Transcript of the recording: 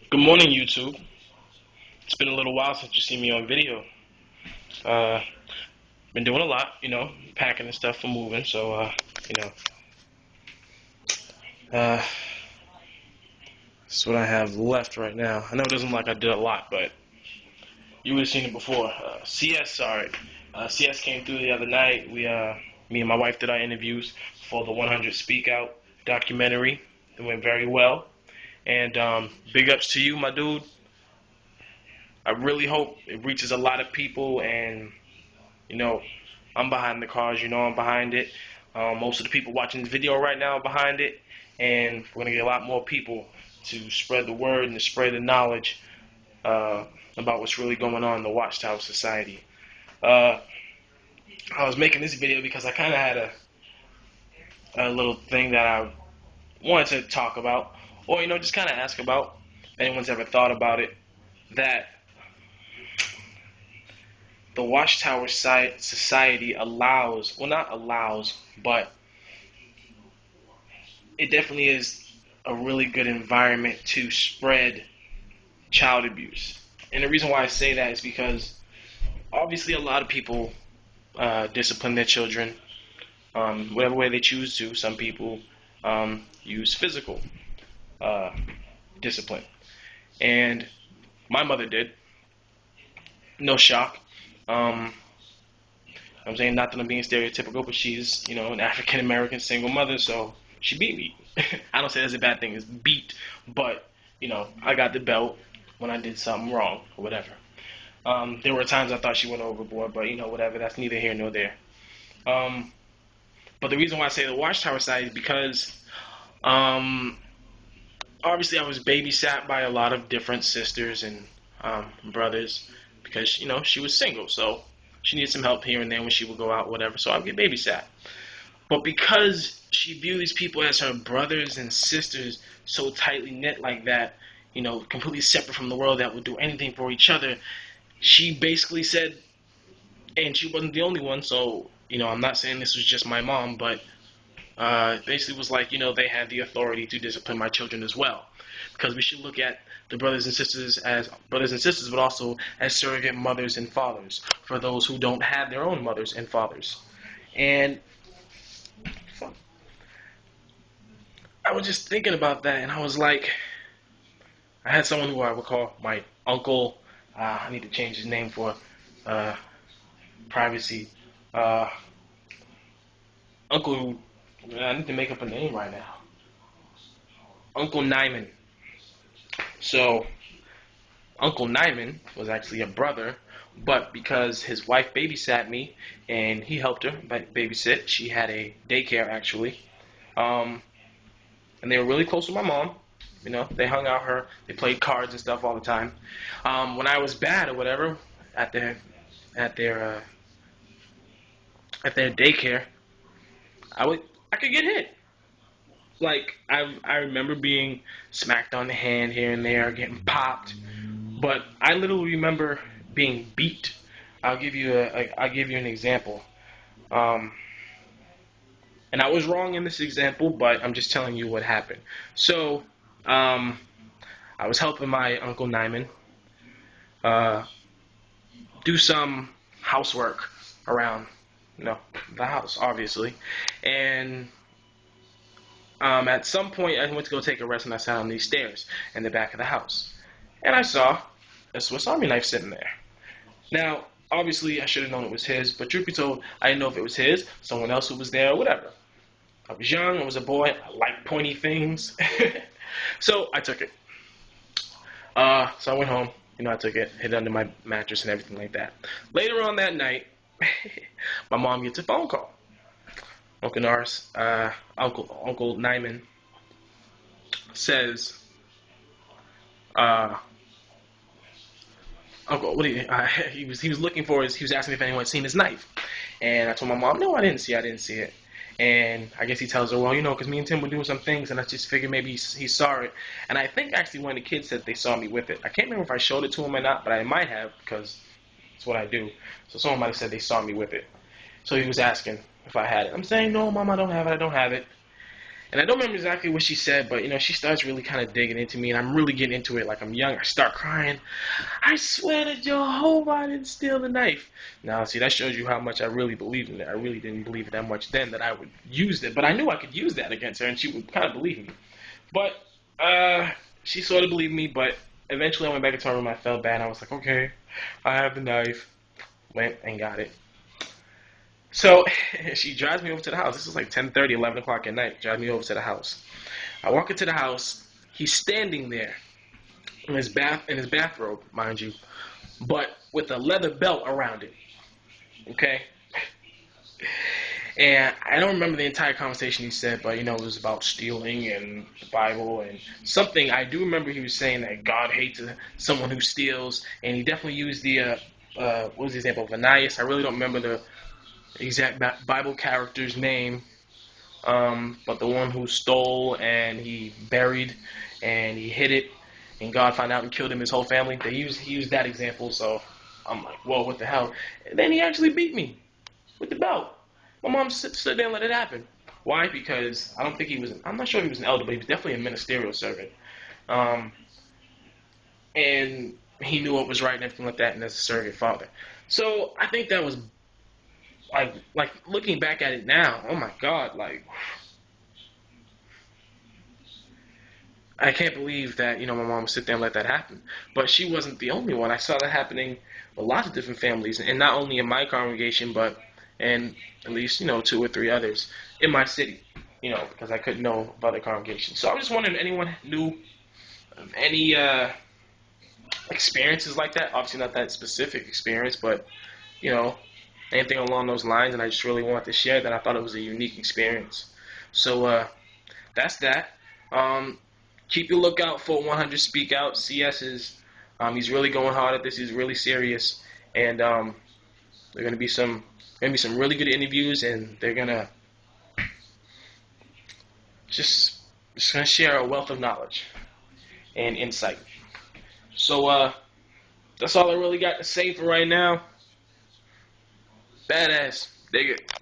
Good morning, YouTube. It's been a little while since you see me on video. Uh, been doing a lot, packing and stuff for moving. So, you know, uh, that's what I have left right now. I know it doesn't look like I did a lot, but you would have seen it before. CS, sorry. CS came through the other night. Me and my wife did our interviews for the 100 Speak Out documentary. It went very well. And big ups to you, my dude. I really hope it reaches a lot of people and you know, I'm behind the cause, I'm behind it. Most of the people watching this video right now are behind it, and we're going to get a lot more people to spread the word and to spread the knowledge uh, about what's really going on in the Watchtower Society. Uh, I was making this video because I kind of had a little thing that I wanted to talk about, or, just kind of ask about, if anyone's ever thought about it, that the Watchtower Society allows, well, not allows, but it definitely is a really good environment to spread child abuse. And the reason why I say that is because obviously a lot of people discipline their children whatever way they choose to. Some people use physical uh, discipline. And my mother did. No shock. I'm saying not that I'm being stereotypical, but she's, an African American single mother, so she beat me. I don't say that's a bad thing, it's beat, but, I got the belt when I did something wrong, or whatever. There were times I thought she went overboard, but, whatever, that's neither here nor there. But the reason why I say the Watchtower side is because, obviously I was babysat by a lot of different sisters and brothers, because, she was single, so she needed some help here and there when she would go out, whatever, so I would get babysat. But because she viewed these people as her brothers and sisters so tightly knit like that, completely separate from the world that would do anything for each other, she basically said, and she wasn't the only one, so, I'm not saying this was just my mom, but basically was like, they had the authority to discipline my children as well. Because we should look at the brothers and sisters as brothers and sisters, but also as surrogate mothers and fathers for those who don't have their own mothers and fathers. And I was just thinking about that, and I was like, I had someone who I would call my uncle. I need to change his name for uh, privacy. Uh, Uncle, I need to make up a name right now. Uncle Nyman. So, Uncle Nyman was actually a brother, but because his wife babysat me and he helped her babysit, she had a daycare actually. And they were really close with my mom. They hung out they played cards and stuff all the time. When I was bad or whatever at their at their uh, at their daycare, I could get hit. Like I remember being smacked on the hand here and there, getting popped. But I literally remember being beat. I'll give you an example. Um, and I was wrong in this example, but I'm just telling you what happened. So, I was helping my Uncle Nyman uh, do some housework around, the house, obviously. And at some point, I went to go take a rest, and I sat on these stairs in the back of the house. And I saw a Swiss Army knife sitting there. Now, obviously, I should have known it was his, but truth be told, I didn't know if it was his, someone else who was there, or whatever. I was young, I was a boy, I liked pointy things. So I took it. So I went home, I took it, hid it under my mattress and everything like that. Later on that night, my mom gets a phone call. Uncle Norris, Uncle Nyman says, Uncle, what do you, he was looking for he was asking if anyone had seen his knife. And I told my mom, no, I didn't see it. And I guess he tells her, well, because me and Tim were doing some things, and I just figured maybe he saw it. And I think actually one of the kids said they saw me with it. I can't remember if I showed it to him or not, but I might have, because it's what I do. So someone might have said they saw me with it. So he was asking if I had it. I'm saying, no, Mom, I don't have it. And I don't remember exactly what she said, but she starts really kind of digging into me, and I'm really getting into it. Like I'm young, I start crying. I swear to Jehovah, I didn't steal the knife. Now, see, that shows you how much I really believed in it. I really didn't believe it that much then that I would use it, but I knew I could use that against her, and she would kind of believe me. But she sort of believed me, but eventually I went back into my room. I felt bad. I was like, okay, I have the knife. Went and got it. So she drives me over to the house. This is like 10:30, 11 o'clock at night. Drives me over to the house. I walk into the house. He's standing there in his bathrobe, mind you, but with a leather belt around it. Okay. And I don't remember the entire conversation he said, but it was about stealing and the Bible and something. I do remember he was saying that God hates someone who steals, and he definitely used the what was the example of Ananias. I really don't remember the exact Bible character's name, but the one who stole and he buried and he hid it, and God found out and killed him, his whole family. He used that example, so I'm like, whoa, what the hell? And then he actually beat me with the belt. My mom stood there and let it happen. Why? Because I don't think he was. I'm not sure if he was an elder, but he was definitely a ministerial servant. Um, and he knew what was right and everything like that, and as a surrogate father. So I think that was like looking back at it now. Oh my God! Like I can't believe that my mom would sit there and let that happen. But she wasn't the only one. I saw that happening with lots of different families, and not only in my congregation, but in at least two or three others in my city. Because I couldn't know of other congregations. So I was just wondering if anyone knew of any experiences like that. Obviously, not that specific experience, but you know anything along those lines. And I just really wanted to share that. I thought it was a unique experience. So that's that. Um, Keep your lookout for 100 Speak Out. CS is he's really going hard at this. He's really serious, and there are gonna be some really good interviews, and they're gonna just gonna share a wealth of knowledge and insight. So that's all I really got to say for right now. Badass. Dig it.